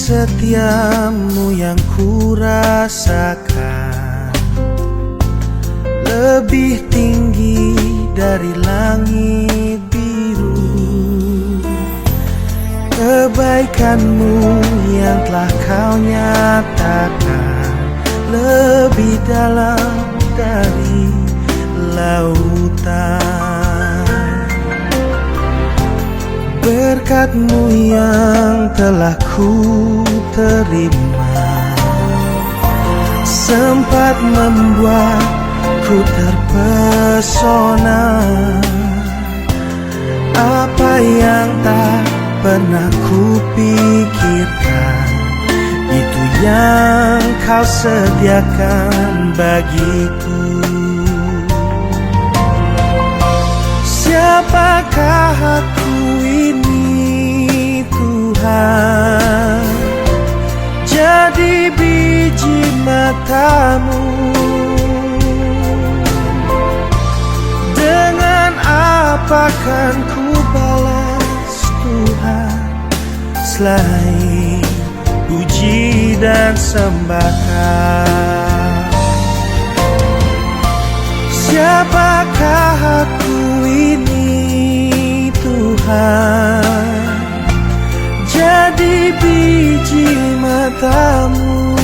setiamu yang kurasakan lebih tinggi dari langit biru. Kebaikanmu yang telah kau nyatakan lebih dalam dari lautan. Berkat-Mu yang telah ku terima sempat membuatku terpesona. Apa yang tak pernah kupikirkan, itu yang kau sediakan bagiku. Siapakah aku ini Tuhan? Jadi biji mata-Mu. Dengan apa kan ku balas Tuhan selain puji dan sembahkan? Siapakah aku ini Tuhan? Jadi biji mata-Mu.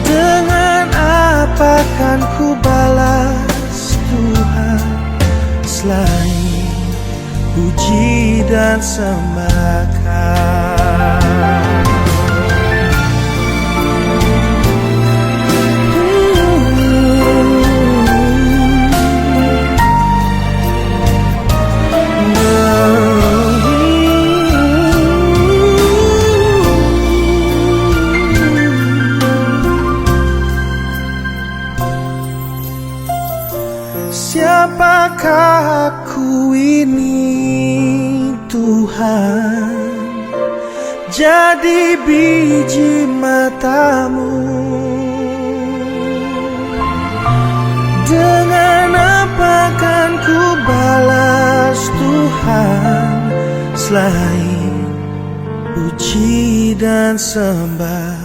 Dengan apa kan ku balas Tuhan selain puji dan sembahkan? Siapakah aku ini Tuhan? Jadi biji mata-Mu. Dengan apa kan ku balas Tuhan selain puji dan sembah?